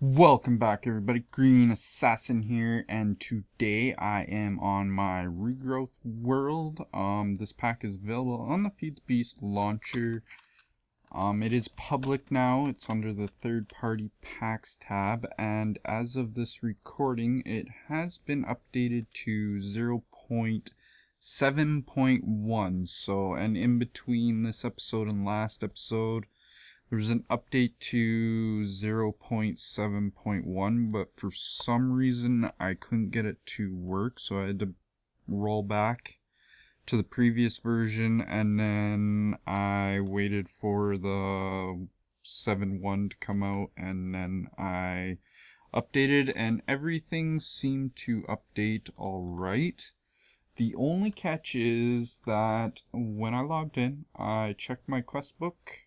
Welcome back everybody, Green Assassin here, and today I am on my Regrowth world. This pack is available on the FTB Launcher. It is public now, it's under the third-party packs tab, and as of this recording, it has been updated to 0.7.1, so, and in between this episode and last episode, there was an update to 0.7.1, but for some reason I couldn't get it to work, so I had to roll back to the previous version, and then I waited for the 7.1 to come out, and then I updated, and everything seemed to update alright. The only catch is that when I logged in, I checked my quest book,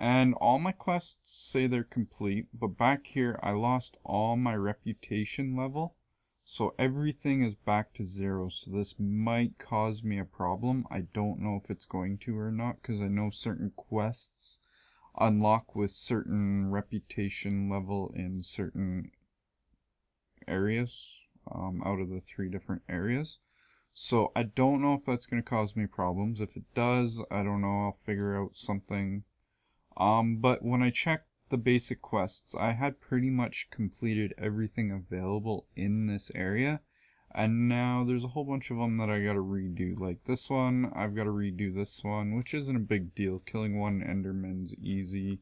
and all my quests say they're complete, but back here I lost all my reputation level, so everything is back to 0, so this might cause me a problem. I don't know if it's going to or not, because I know certain quests unlock with certain reputation level in certain areas, out of the 3 different areas. So I don't know if that's going to cause me problems. If it does, I don't know, I'll figure out something. But when I checked the basic quests, I had pretty much completed everything available in this area, and now there's a whole bunch of them that I gotta redo. Like this one, I've gotta redo this one, which isn't a big deal. Killing one Enderman's easy.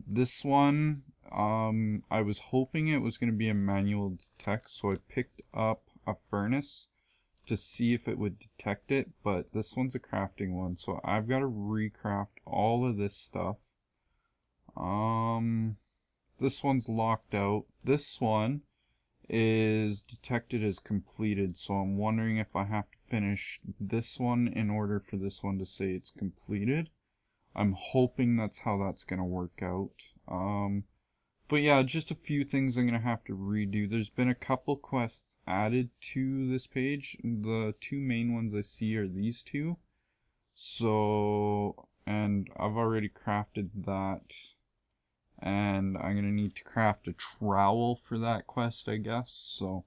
This one, I was hoping it was gonna be a manual detect, so I picked up a furnace to see if it would detect it, but this one's a crafting one, so I've got to recraft all of this stuff. This one's locked out. This one is detected as completed, so I'm wondering if I have to finish this one in order for this one to say it's completed. I'm hoping that's how that's gonna work out. But yeah, just a few things I'm going to have to redo. There's been a couple quests added to this page. The 2 main ones I see are these 2. So, and I've already crafted that. And I'm going to need to craft a trowel for that quest, I guess. So,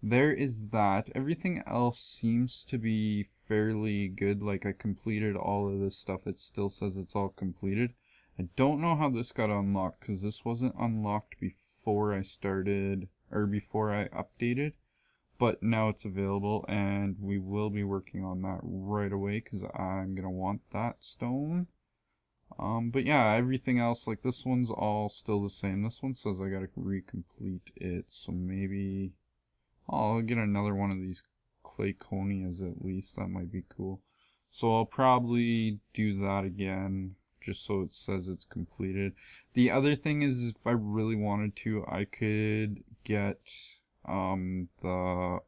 there is that. Everything else seems to be fairly good. Like, I completed all of this stuff. It still says it's all completed. I don't know how this got unlocked, because this wasn't unlocked before I started, or before I updated, but now it's available, and we will be working on that right away, because I'm going to want that stone. But yeah, everything else, like this one's all still the same. This one says I gotta recomplete it, so maybe I'll get another one of these clay conias at least. That might be cool. So I'll probably do that again, just so it says it's completed. The other thing is, if I really wanted to, I could get whatchamacallit,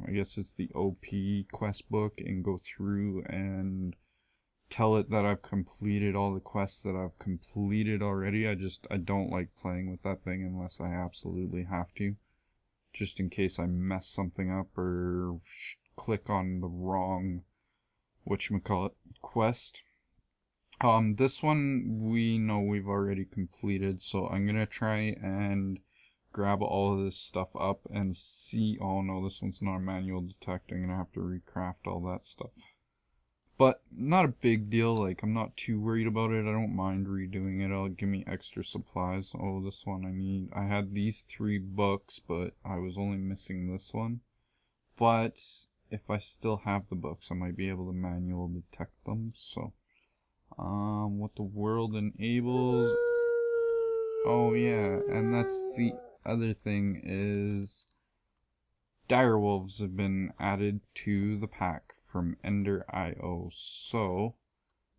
I guess it's the OP quest book, and go through and tell it that I've completed all the quests that I've completed already. I don't like playing with that thing unless I absolutely have to, just in case I mess something up or click on the wrong quest. This one we know we've already completed, so I'm gonna try and grab all of this stuff up and see. Oh no, this one's not a manual detect. I'm gonna have to recraft all that stuff, but not a big deal. Like, I'm not too worried about it. I don't mind redoing it. It'll give me extra supplies. Oh, this one I had these 3 books, but I was only missing this one. But if I still have the books, I might be able to manual detect them. So, what the world enables. Oh yeah, and that's the other thing is direwolves have been added to the pack from Ender.io, so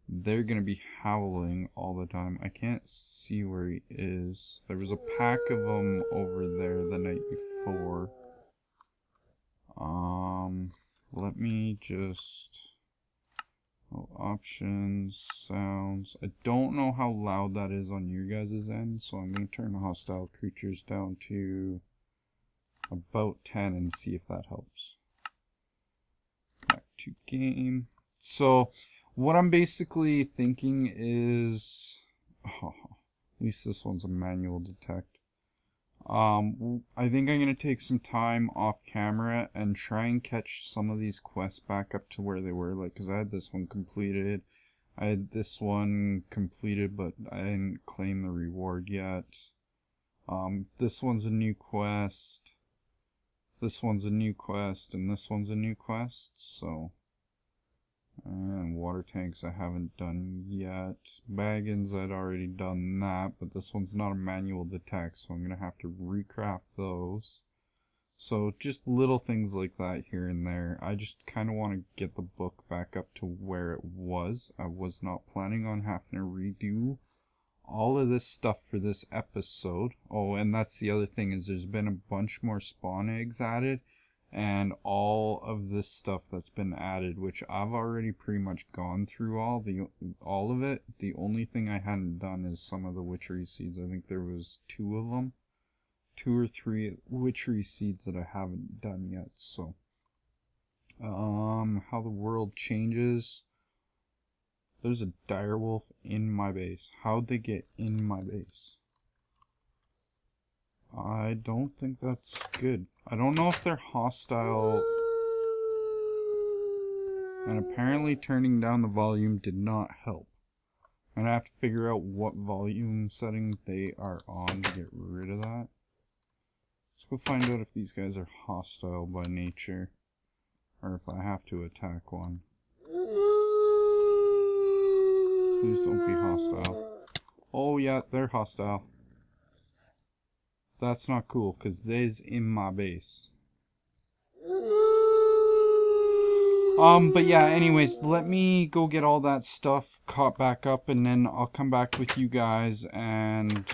they're gonna be howling all the time. I can't see where he is. There was a pack of them over there the night before. Let me just... Oh, options, sounds. I don't know how loud that is on your guys' end, so I'm going to turn the hostile creatures down to about 10 and see if that helps. Back to game. So, what I'm basically thinking is Oh, at least this one's a manual detect. I think I'm gonna take some time off camera and try and catch some of these quests back up to where they were, like, because I had this one completed, I had this one completed, but I didn't claim the reward yet. This one's a new quest, this one's a new quest, and this one's a new quest, so... And water tanks I haven't done yet. Baggins I'd already done that, but this one's not a manual detect, so I'm gonna have to recraft those. So just little things like that here and there. I just kind of want to get the book back up to where it was. I was not planning on having to redo all of this stuff for this episode. Oh, and that's the other thing, is there's been a bunch more spawn eggs added. And all of this stuff that's been added, which I've already pretty much gone through all of it. The only thing I hadn't done is some of the witchery seeds. I think there was 2 of them. 2 or 3 witchery seeds that I haven't done yet, so. How the world changes. There's a direwolf in my base. How'd they get in my base? I don't think that's good. I don't know if they're hostile. And apparently turning down the volume did not help. I'm gonna have to figure out what volume setting they are on to get rid of that. Let's go find out if these guys are hostile by nature. Or if I have to attack one. Please don't be hostile. Oh yeah, they're hostile. That's not cool, because they's in my base. But yeah, anyways, let me go get all that stuff caught back up, and then I'll come back with you guys and,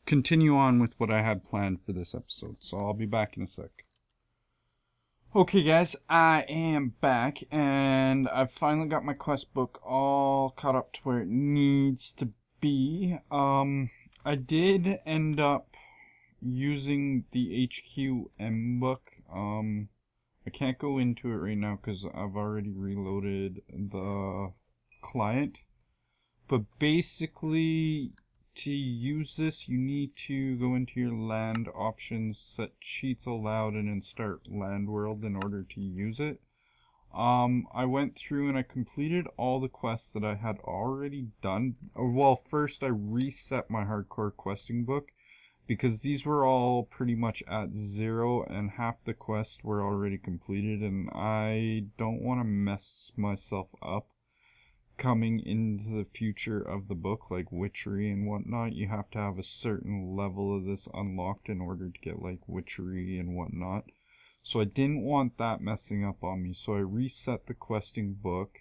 continue on with what I had planned for this episode. So I'll be back in a sec. Okay guys, I am back, and I've finally got my quest book all caught up to where it needs to be. I did end up using the HQM book. I can't go into it right now because I've already reloaded the client. But basically, to use this, you need to go into your land options, set cheats allowed, and then start land world in order to use it. I went through and I completed all the quests that I had already done. Well, first I reset my hardcore questing book because these were all pretty much at 0 and half the quests were already completed, and I don't want to mess myself up coming into the future of the book, like witchery and whatnot. You have to have a certain level of this unlocked in order to get like witchery and whatnot. So I didn't want that messing up on me, so I reset the questing book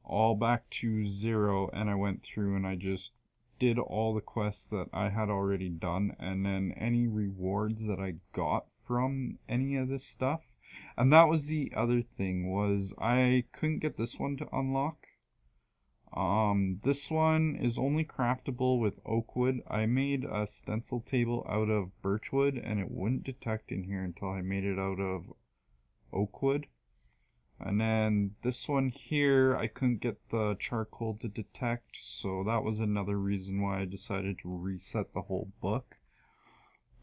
all back to 0, and I went through and I just did all the quests that I had already done, and then any rewards that I got from any of this stuff. And that was the other thing, was I couldn't get this one to unlock. This one is only craftable with oak wood. I made a stencil table out of birch wood, and it wouldn't detect in here until I made it out of oak wood. And then this one here, I couldn't get the charcoal to detect, so that was another reason why I decided to reset the whole book.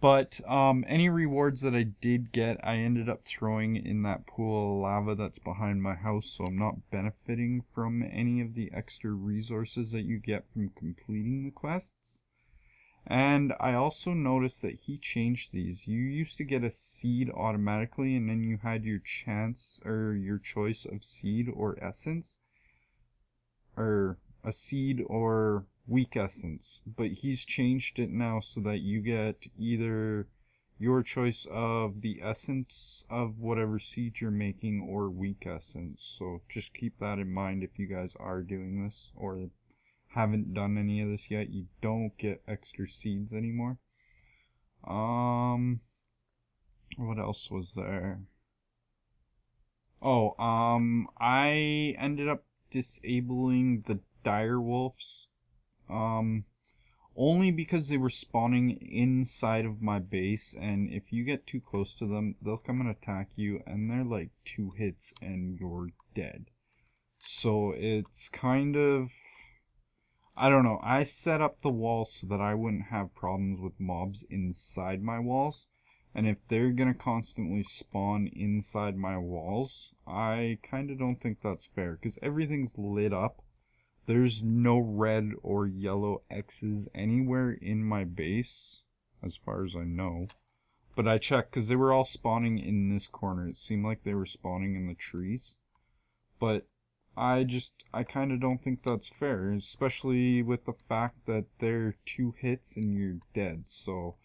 But any rewards that I did get, I ended up throwing in that pool of lava that's behind my house, so I'm not benefiting from any of the extra resources that you get from completing the quests. And I also noticed that he changed these. You used to get a seed automatically, and then you had your chance or your choice of seed or essence, or a seed or weak essence, but he's changed it now so that you get either your choice of the essence of whatever seed you're making or weak essence. So just keep that in mind if you guys are doing this or haven't done any of this yet. You don't get extra seeds anymore. What else was there? Oh, I ended up disabling the direwolves. Only because they were spawning inside of my base, and if you get too close to them, they'll come and attack you, and they're like 2 hits and you're dead. So it's kind of I don't know. I set up the walls so that I wouldn't have problems with mobs inside my walls. And if they're gonna constantly spawn inside my walls, I kinda don't think that's fair, because everything's lit up. There's no red or yellow X's anywhere in my base, as far as I know. But I checked, because they were all spawning in this corner. It seemed like they were spawning in the trees. But I kind of don't think that's fair, especially with the fact that they're 2 hits and you're dead. So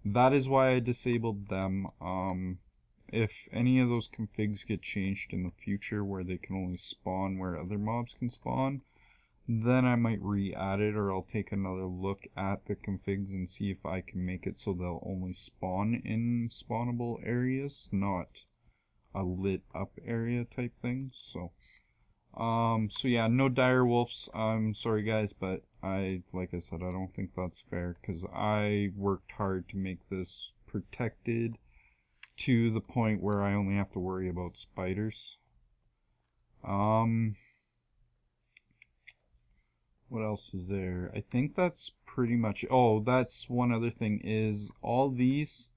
that is why I disabled them. If any of those configs get changed in the future where they can only spawn where other mobs can spawn, then I might re-add it, or I'll take another look at the configs and see if I can make it so they'll only spawn in spawnable areas, not a lit up area type thing. So yeah, no dire wolves. I'm sorry guys, but like I said, I don't think that's fair, because I worked hard to make this protected to the point where I only have to worry about spiders. What else is there? I think that's pretty much. Oh, that's one other thing, is all these,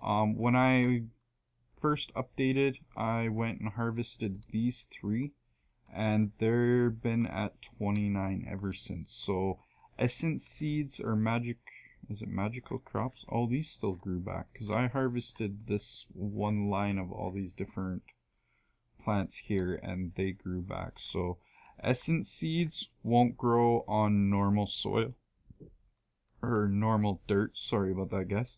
when I first updated, I went and harvested these 3, and they've been at 29 ever since. So essence seeds or magical crops? Oh, these still grew back, because I harvested this one line of all these different plants here and they grew back. So essence seeds won't grow on normal soil or normal dirt. Sorry about that, guys.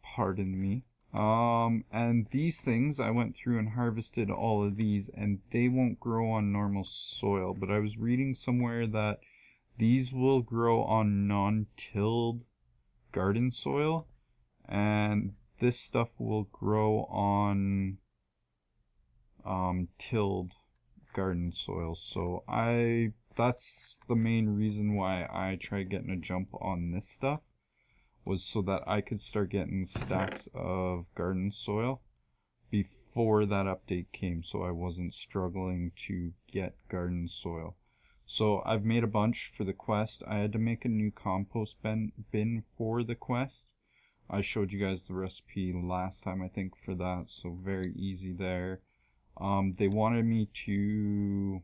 Pardon me. And these things, I went through and harvested all of these, and they won't grow on normal soil. But I was reading somewhere that these will grow on non-tilled garden soil, and this stuff will grow on tilled garden soil. So that's the main reason why I tried getting a jump on this stuff, was so that I could start getting stacks of garden soil before that update came, so I wasn't struggling to get garden soil. So I've made a bunch for the quest. I had to make a new compost bin for the quest. I showed you guys the recipe last time, I think, for that, so very easy there. They wanted me to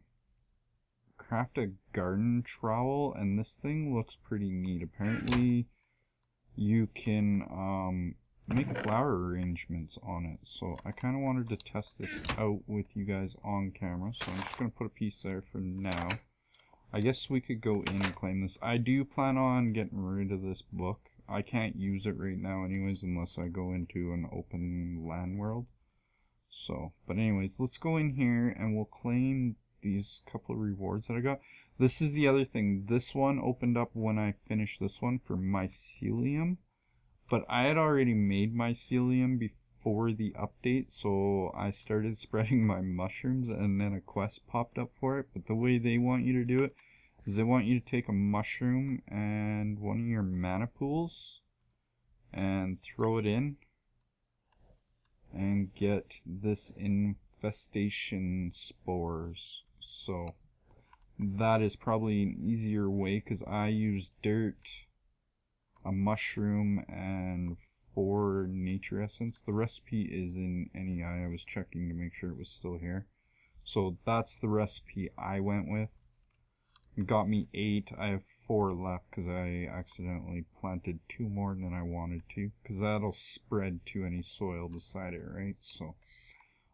craft a garden trowel, and this thing looks pretty neat. Apparently you can make flower arrangements on it, so I kind of wanted to test this out with you guys on camera, so I'm just going to put a piece there for now. I guess we could go in and claim this. I do plan on getting rid of this book. I can't use it right now anyways unless I go into an open land world. So, but anyways, let's go in here and we'll claim these couple of rewards that I got. This is the other thing. This one opened up when I finished this one for mycelium, but I had already made mycelium before the update, so I started spreading my mushrooms, and then a quest popped up for it. But the way they want you to do it is they want you to take a mushroom and one of your mana pools and throw it in and get this infestation spores. So that is probably an easier way, because I use dirt, a mushroom, and 4 nature essence. The recipe is in NEI. I was checking to make sure it was still here. So that's the recipe I went with. It got me 8. I have 4 left because I accidentally planted 2 more than I wanted to, because that'll spread to any soil beside it, right? So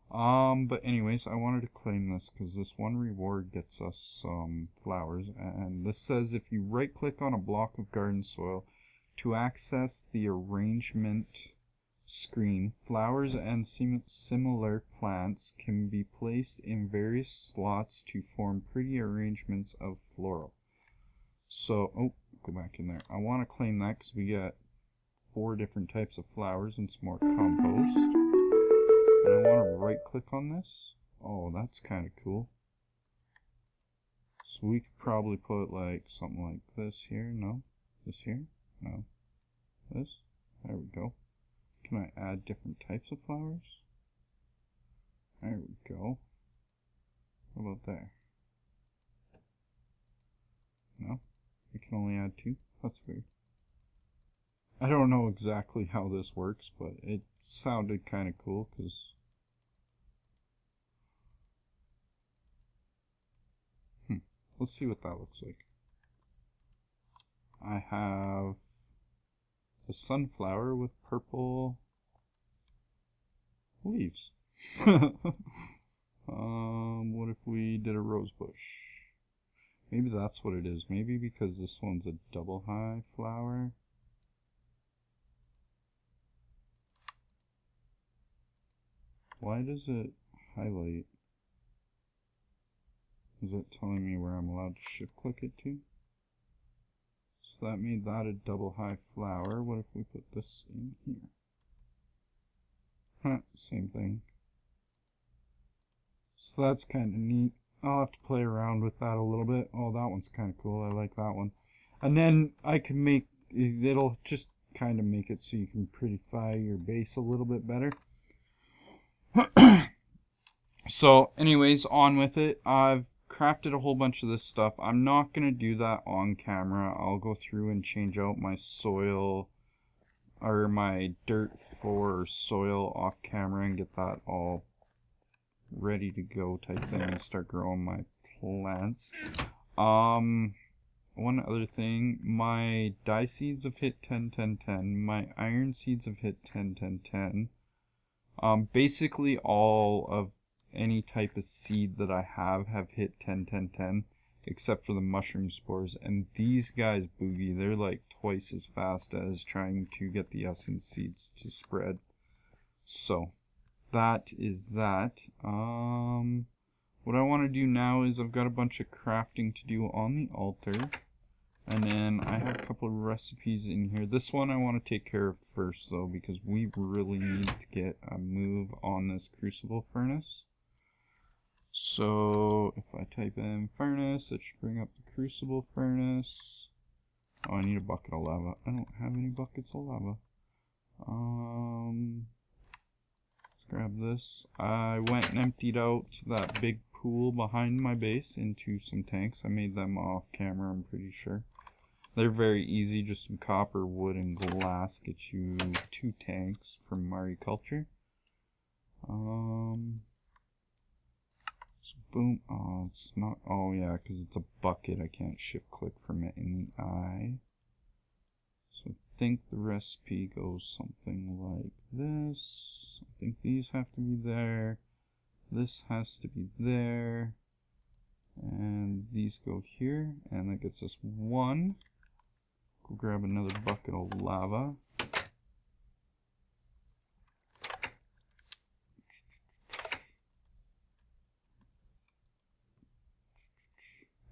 but anyways, I wanted to claim this because this one reward gets us some flowers, and this says if you right click on a block of garden soil to access the arrangement screen, flowers and similar plants can be placed in various slots to form pretty arrangements of floral. So, oh, go back in there. I want to claim that because we got 4 different types of flowers and some more compost. And I want to right click on this. Oh, that's kind of cool. So we could probably put like something like this here. No? This here? No. This? There we go. Can I add different types of flowers? There we go. What about there? No? can only add 2. That's weird. I don't know exactly how this works, but it sounded kind of cool because let's see what that looks like. I have a sunflower with purple leaves. What if we did a rose bush? Maybe that's what it is. Maybe because this one's a double high flower. Why does it highlight? Is it telling me where I'm allowed to shift click it to? So that made that a double high flower. What if we put this in here? Huh, same thing. So that's kind of neat. I'll have to play around with that a little bit. Oh, that one's kind of cool. I like that one. And then I can make, it'll just kind of make it so you can prettify your base a little bit better. So anyways, on with it. I've crafted a whole bunch of this stuff. I'm not going to do that on camera. I'll go through and change out my soil or my dirt for soil off camera and get that all ready to go type thing and start growing my plants. One other thing, my dye seeds have hit 10 10 10. My iron seeds have hit 10 10 10. Basically all of any type of seed that I have hit 10 10 10 except for the mushroom spores, and these guys boogie. They're like twice as fast as trying to get the essence seeds to spread. So that is that. What I want to do now is I've got a bunch of crafting to do on the altar, and then I have a couple of recipes in here. This one I want to take care of first though, because we really need to get a move on this crucible furnace. So if I type in furnace, it should bring up the crucible furnace. Oh, I need a bucket of lava. I don't have any buckets of lava. Let's grab this. I went and emptied out that big pool behind my base into some tanks. I made them off camera, I'm pretty sure. They're very easy, just some copper, wood, and glass. Get you 2 tanks from mariculture. So boom. Oh, it's not. Oh yeah, because it's a bucket. I can't shift click from it in the eye. So I think the recipe goes something like this. I think these have to be there. This has to be there. And these go here. And that gets us 1. Go grab another bucket of lava.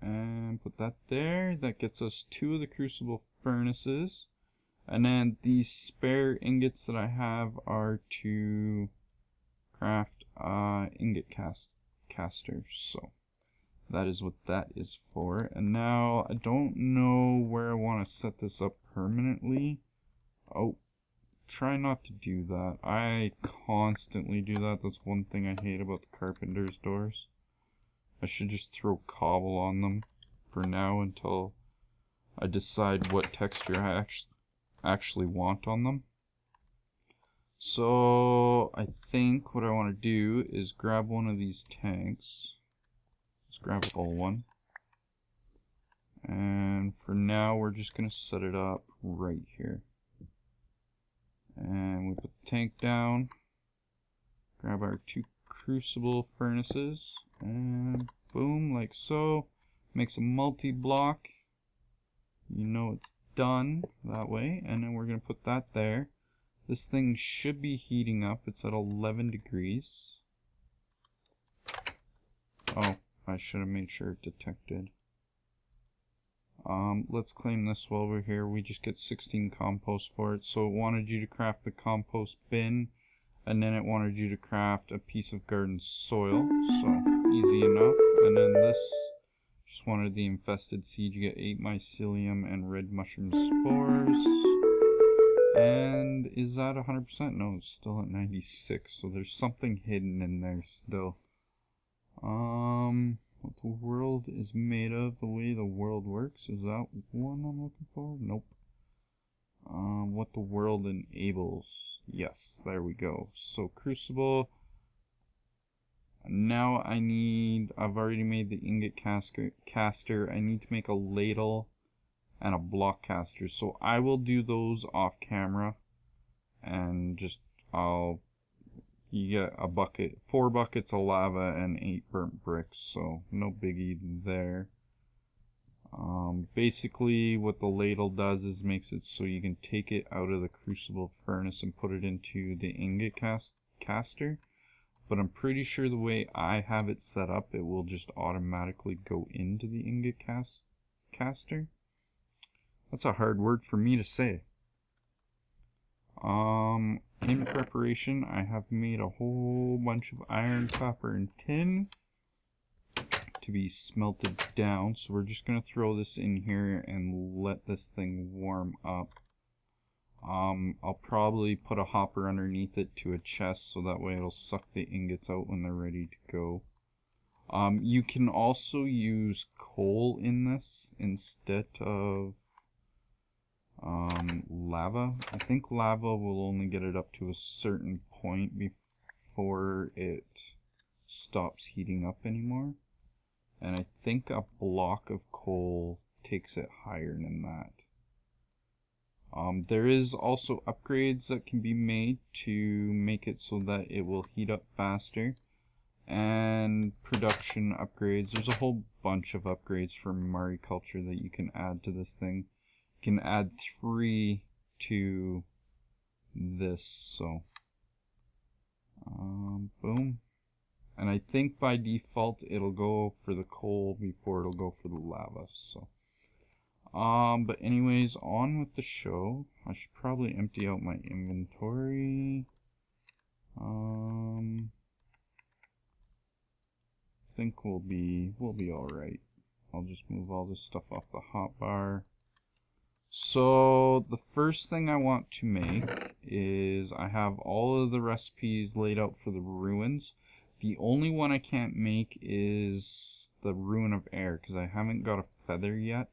And put that there. That gets us 2 of the crucible furnaces. And then these spare ingots that I have are to craft ingot caster. So that is what that is for. And now I don't know where I want to set this up permanently. Oh, try not to do that. I constantly do that. That's one thing I hate about the carpenter's doors. I should just throw cobble on them for now until I decide what texture I actually want on them. So I think what I want to do is grab one of these tanks. Let's grab a whole one. And for now we're just going to set it up right here. And we put the tank down. Grab our 2 crucible furnaces. And boom, like so. Makes a multi-block. You know it's done that way. And then we're going to put that there. This thing should be heating up. It's at 11 degrees. Oh, I should have made sure it detected. Let's claim this while we're here. We just get 16 compost for it. So it wanted you to craft the compost bin, and then it wanted you to craft a piece of garden soil. So easy enough. And then this just wanted the infested seed. You get 8 mycelium and red mushroom spores. And is that 100%? No, it's still at 96. So there's something hidden in there still. What the world is made of, the way the world works. Is that one I'm looking for? Nope. What the world enables. Yes, there we go. So crucible. Now I've already made the ingot caster. I need to make a ladle and a block caster. So I will do those off camera. And just, you get a bucket, 4 buckets of lava and 8 burnt bricks. So no biggie there. Basically what the ladle does is makes it so you can take it out of the crucible furnace and put it into the ingot caster. But I'm pretty sure the way I have it set up, it will just automatically go into the ingot caster. That's a hard word for me to say. In preparation, I have made a whole bunch of iron, copper, and tin to be smelted down. So we're just going to throw this in here and let this thing warm up. I'll probably put a hopper underneath it to a chest so that way it'll suck the ingots out when they're ready to go. You can also use coal in this instead of lava. I think lava will only get it up to a certain point before it stops heating up anymore. And I think a block of coal takes it higher than that. There is also upgrades that can be made to make it so that it will heat up faster. And production upgrades. There's a whole bunch of upgrades for mariculture that you can add to this thing. You can add 3 to this, so boom. And I think by default it'll go for the coal before it'll go for the lava, so but anyways, on with the show. I should probably empty out my inventory. I think we'll be alright. I'll just move all this stuff off the hotbar. So the first thing I want to make is I have all of the recipes laid out for the ruins. The only one I can't make is the Ruin of Air because I haven't got a feather yet.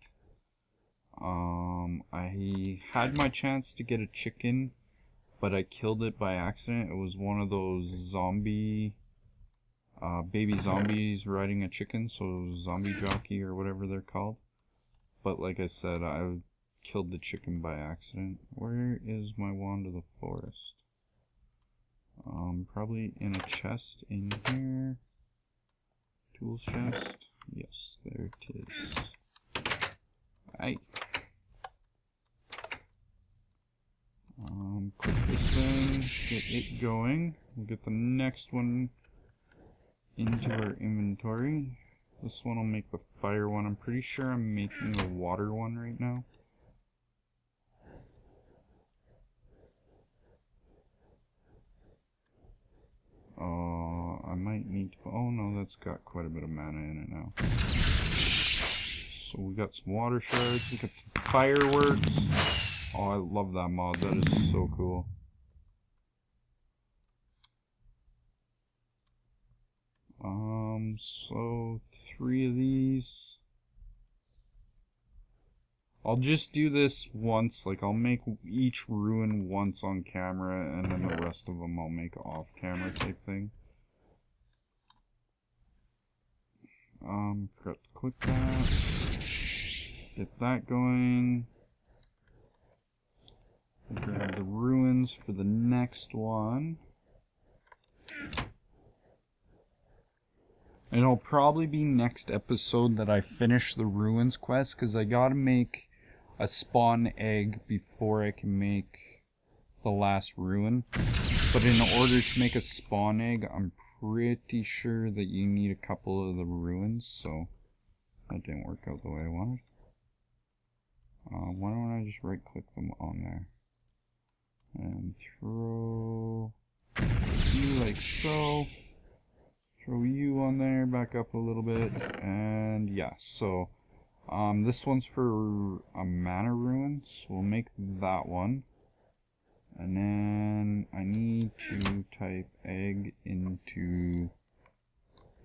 I had my chance to get a chicken, but I killed it by accident. It was one of those zombie, baby zombies riding a chicken, so zombie jockey or whatever they're called. But like I said, I killed the chicken by accident. Where is my wand of the forest? Probably in a chest in here. Tools chest. Yes, there it is. Aight. Click this thing, get it going. We'll get the next one into our inventory. This one will make the fire one. I'm pretty sure I'm making the water one right now. I might need to, oh no, that's got quite a bit of mana in it now. So we got some water shards, we got some fireworks. Oh, I love that mod, that is so cool. So 3 of these. I'll just do this once, like I'll make each ruin once on camera and then the rest of them I'll make off camera type thing. Forgot to click that. Get that going. Grab the ruins for the next one. And it'll probably be next episode that I finish the ruins quest, because I gotta make a spawn egg before I can make the last ruin. But in order to make a spawn egg, I'm pretty sure that you need a couple of the ruins, so that didn't work out the way I wanted. Why don't I just right click them on there and throw you like so. Throw you on there, back up a little bit, and yeah, so this one's for a mana ruin, so we'll make that one. And then I need to type egg into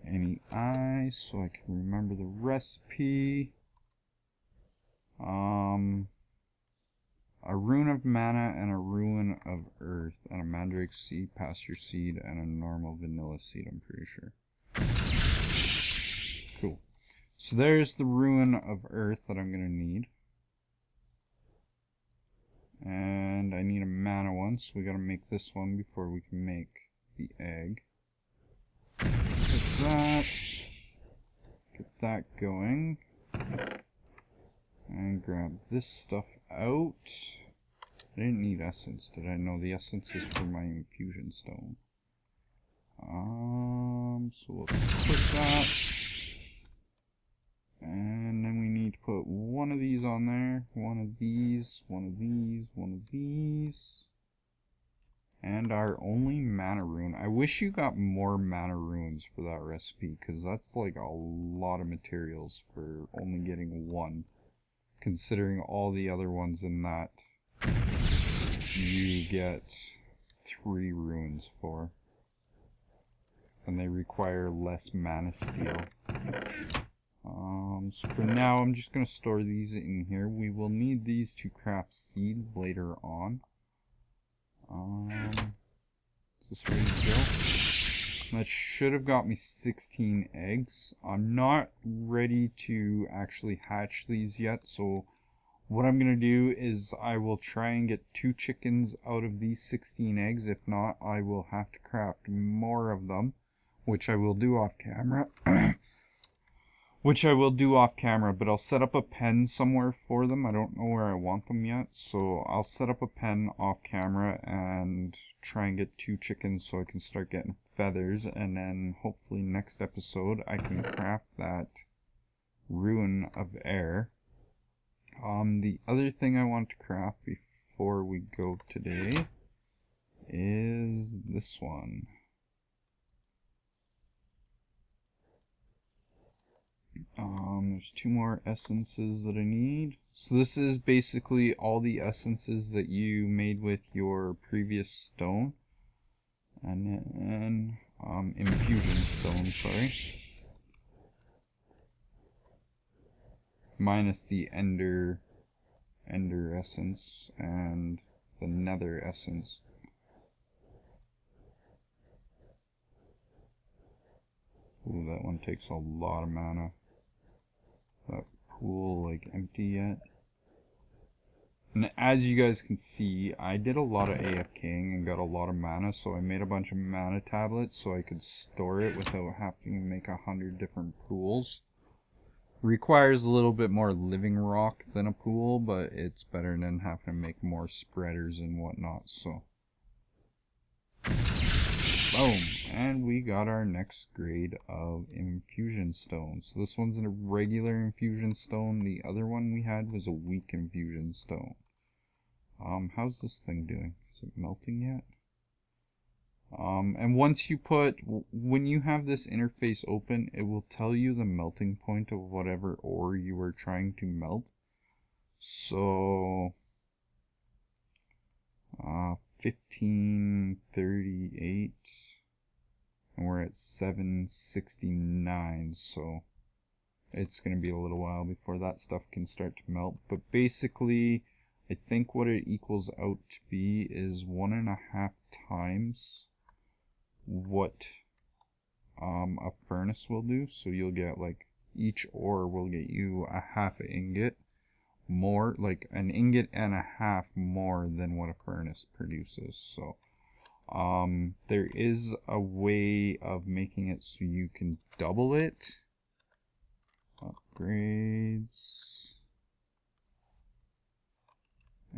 any eye so I can remember the recipe. A rune of mana and a rune of earth and a mandrake seed, pasture seed, and a normal vanilla seed, I'm pretty sure. Cool. So there's the rune of earth that I'm going to need. And I need a mana one, so we got to make this one before we can make the egg. Put that. Get that going. And grab this stuff out. I didn't need essence, did I? No, the essence is for my infusion stone. So we'll put that. And then we need to put one of these on there. One of these, one of these, one of these. And our only mana rune. I wish you got more mana runes for that recipe, because that's like a lot of materials for only getting one. Considering all the other ones in that you get 3 runes for. And they require less mana steel. So for now I'm just going to store these in here. We will need these to craft seeds later on. Is this ready to go? That should have got me 16 eggs. I'm not ready to actually hatch these yet, so what I'm going to do is I will try and get 2 chickens out of these 16 eggs. If not, I will have to craft more of them, which I will do off camera. But I'll set up a pen somewhere for them. I don't know where I want them yet, so I'll set up a pen off camera and try and get 2 chickens so I can start getting feathers, and then hopefully next episode I can craft that rune of air. The other thing I want to craft before we go today is this one. There's 2 more essences that I need. So this is basically all the essences that you made with your previous stone. And then, infusion stone, sorry. Minus the ender essence and the nether essence. Ooh, that one takes a lot of mana. That pool like empty yet? And as you guys can see, I did a lot of AFKing and got a lot of mana, so I made a bunch of mana tablets so I could store it without having to make 100 different pools. Requires a little bit more living rock than a pool, but it's better than having to make more spreaders and whatnot, so. Boom! And we got our next grade of infusion stone. So this one's a regular infusion stone. The other one we had was a weak infusion stone. How's this thing doing? Is it melting yet? And once you when you have this interface open, it will tell you the melting point of whatever ore you were trying to melt. So, 1538, and we're at 769, so it's going to be a little while before that stuff can start to melt. But basically, I think what it equals out to be is 1.5 times what a furnace will do. So you'll get like each ore will get you a half ingot more, like an ingot and a half more than what a furnace produces. So there is a way of making it so you can double it. Upgrades.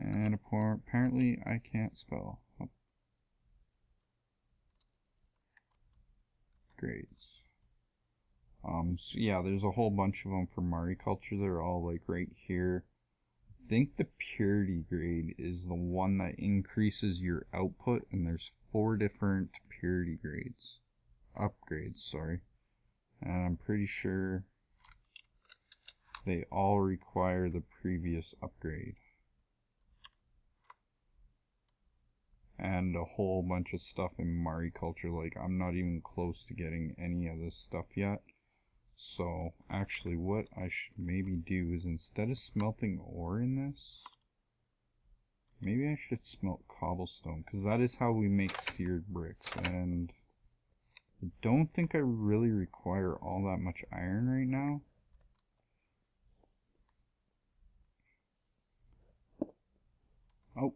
And apparently I can't spell. Upgrades. So yeah, there's a whole bunch of them for mariculture. They're all like right here. I think the purity grade is the one that increases your output, and there's 4 different purity grades. Upgrades, sorry. And I'm pretty sure they all require the previous upgrade. and a whole bunch of stuff in mariculture. Like, I'm not even close to getting any of this stuff yet. So actually what I should maybe do is, instead of smelting ore in this, maybe I should smelt cobblestone, because that is how we make seared bricks, and I don't think I really require all that much iron right now. Oh,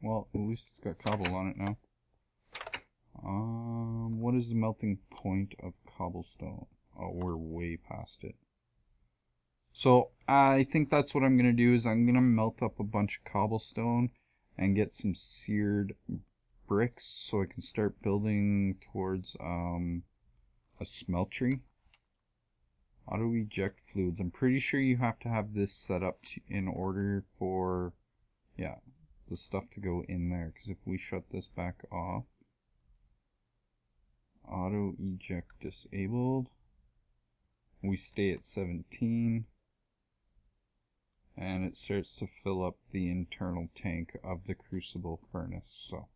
well, at least it's got cobble on it now. What is the melting point of cobblestone? Oh, we're way past it. So I think that's what I'm going to do, is I'm going to melt up a bunch of cobblestone and get some seared bricks so I can start building towards a smeltery. Auto eject fluids. I'm pretty sure you have to have this set up in order for, yeah, the stuff to go in there, because if we shut this back off, auto eject disabled, we stay at 17, and it starts to fill up the internal tank of the crucible furnace. So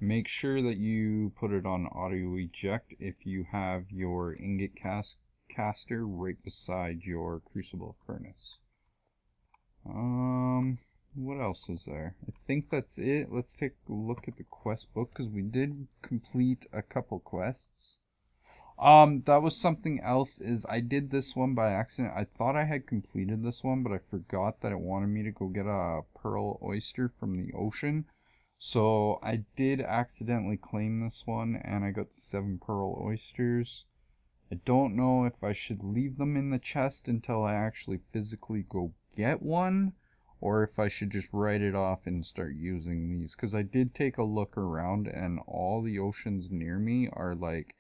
make sure that you put it on auto eject if you have your ingot caster right beside your crucible furnace. What else is there? I think that's it. Let's take a look at the quest book, because we did complete a couple quests. That was something else, is I did this one by accident. I thought I had completed this one, but I forgot that it wanted me to go get a pearl oyster from the ocean. So I did accidentally claim this one, and I got the 7 pearl oysters. I don't know if I should leave them in the chest until I actually physically go get one, or if I should just write it off and start using these, because I did take a look around, and all the oceans near me are like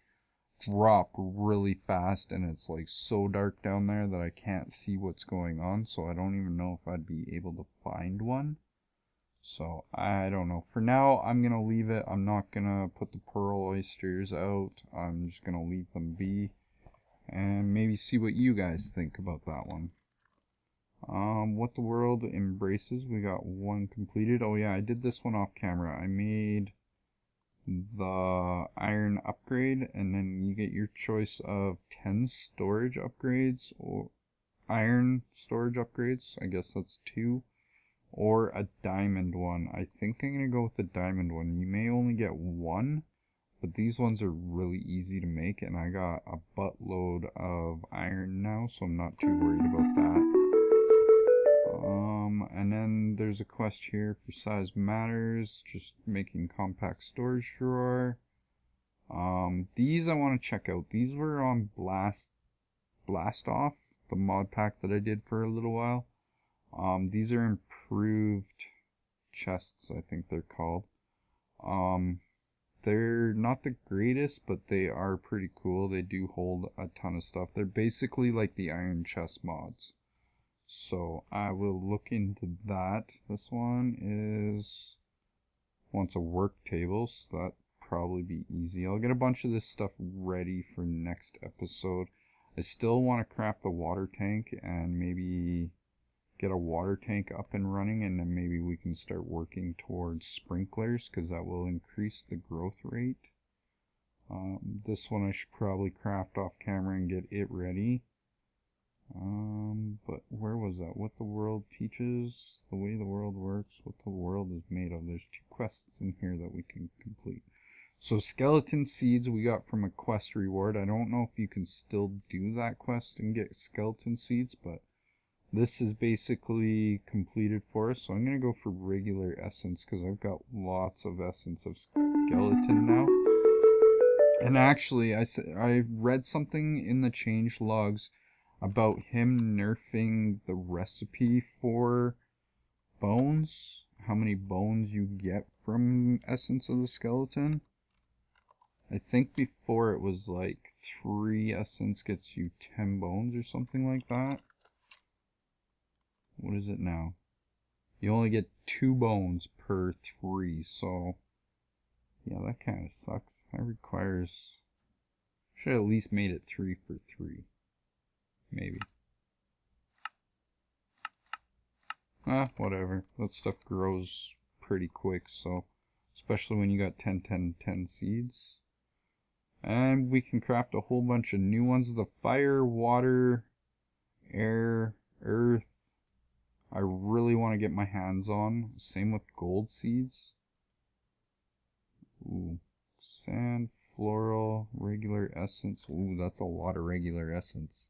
drop really fast, and it's like so dark down there that I can't see what's going on, so I don't even know if I'd be able to find one. So I don't know. For now, I'm gonna leave it. I'm not gonna put the pearl oysters out. I'm just gonna leave them be, and maybe see what you guys think about that one. What the world embraces, we got one completed. Oh yeah, I did this one off camera. I made the iron upgrade, and then you get your choice of 10 storage upgrades, or iron storage upgrades, I guess that's 2, or a diamond one. I think I'm gonna go with the diamond one. You may only get 1, but these ones are really easy to make, and I got a buttload of iron now, so I'm not too worried about that. And then there's a quest here for size matters, just making compact storage drawer. These I want to check out. These were on Blast Off, the mod pack that I did for a little while. These are improved chests, I think they're called. They're not the greatest, but they are pretty cool. They do hold a ton of stuff. They're basically like the iron chest mods. So I will look into that. This one wants a work table, so that probably be easy. I'll get a bunch of this stuff ready for next episode. I still want to craft the water tank and maybe get a water tank up and running, and then maybe we can start working towards sprinklers, because that will increase the growth rate. This one I should probably craft off camera and get it ready. But where was that? What the world teaches, the way the world works, what the world is made of. There's 2 quests in here that we can complete. So skeleton seeds we got from a quest reward. I don't know if you can still do that quest and get skeleton seeds, but this is basically completed for us. So I'm going to go for regular essence, because I've got lots of essence of skeleton now. And actually, I read something in the change logs about him nerfing the recipe for bones, how many bones you get from essence of the skeleton. I think before it was like 3 essence gets you 10 bones or something like that. What is it now? You only get 2 bones per 3, so yeah, that kind of sucks. That requires, should have at least made it 3 for 3. Maybe. Whatever. That stuff grows pretty quick, so especially when you got 10, 10, 10 seeds. And we can craft a whole bunch of new ones. The fire, water, air, earth, I really want to get my hands on. Same with gold seeds. Ooh, sand, floral, regular essence. Ooh, that's a lot of regular essence.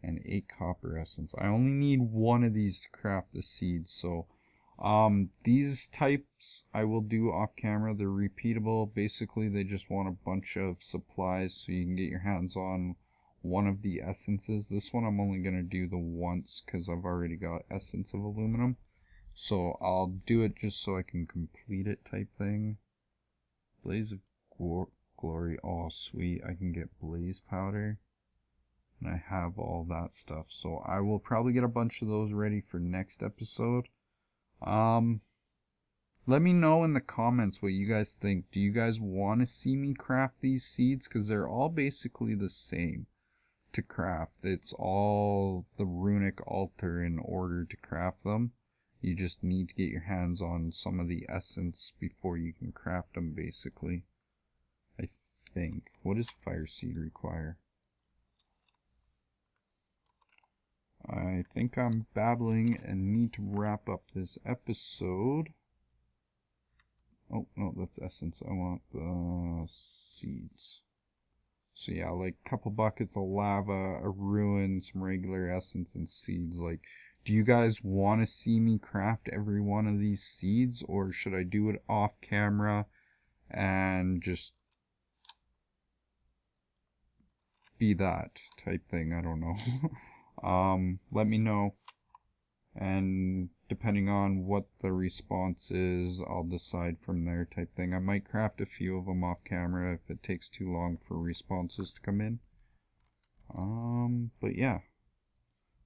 And 8 copper essence. I only need one of these to craft the seeds, so these types I will do off camera. They're repeatable. Basically, they just want a bunch of supplies so you can get your hands on one of the essences. This one I'm only going to do the once because I've already got essence of aluminum. So I'll do it just so I can complete it type thing. Blaze of glory. Oh, sweet. I can get blaze powder. And I have all that stuff. So I will probably get a bunch of those ready for next episode. Let me know in the comments what you guys think. Do you guys want to see me craft these seeds? Because they're all basically the same to craft. It's all the runic altar in order to craft them. You just need to get your hands on some of the essence before you can craft them, basically. I think. What does fire seed require? I think I'm babbling and need to wrap up this episode. Oh, no, that's essence. I want the seeds. So yeah, like a couple buckets of lava, a ruin, some regular essence, and seeds. Like, do you guys want to see me craft every one of these seeds, or should I do it off camera and just be that type thing? I don't know. Let me know, and depending on what the response is, I'll decide from there type thing. I might craft a few of them off camera if it takes too long for responses to come in. But yeah,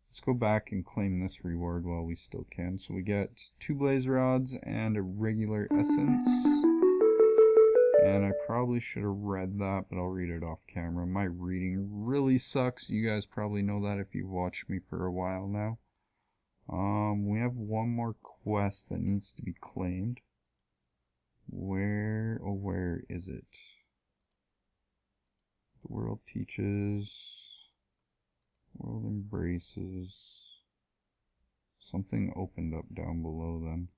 let's go back and claim this reward while we still can. So we get 2 blaze rods and a regular essence. And I probably should have read that, but I'll read it off camera. My reading really sucks. You guys probably know that if you've watched me for a while now. We have one more quest that needs to be claimed. Where is it? The world teaches. World embraces. Something opened up down below then.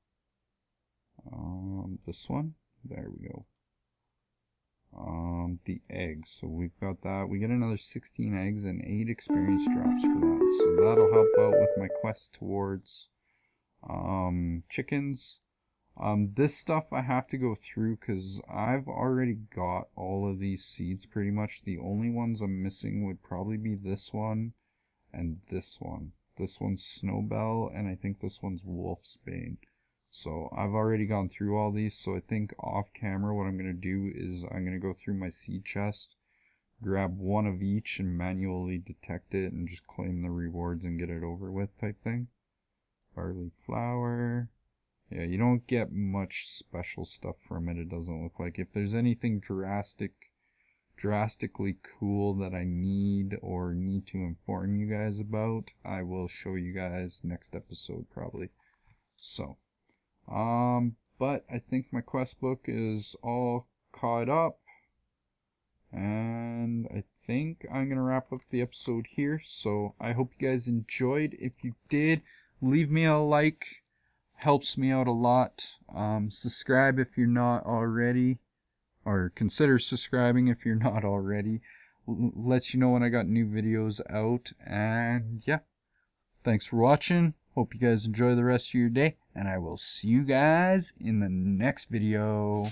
This one? There we go. The eggs. So we've got that. We get another 16 eggs and 8 experience drops for that. So that'll help out with my quest towards chickens. This stuff I have to go through because I've already got all of these seeds pretty much. The only ones I'm missing would probably be this one and this one. This one's Snowbell, and I think this one's Wolfsbane. So I've already gone through all these, so I think off camera what I'm going to do is I'm going to go through my seed chest, grab one of each and manually detect it and just claim the rewards and get it over with type thing. Barley flour. Yeah, you don't get much special stuff from it, it doesn't look like. If there's anything drastically cool that I need or need to inform you guys about, I will show you guys next episode probably. So but I think my quest book is all caught up, and I think I'm gonna wrap up the episode here. So I hope you guys enjoyed. If you did, leave me a like, helps me out a lot. Subscribe if you're not already, or consider subscribing if you're not already. Lets you know when I got new videos out. And yeah, thanks for watching. Hope you guys enjoy the rest of your day, and I will see you guys in the next video.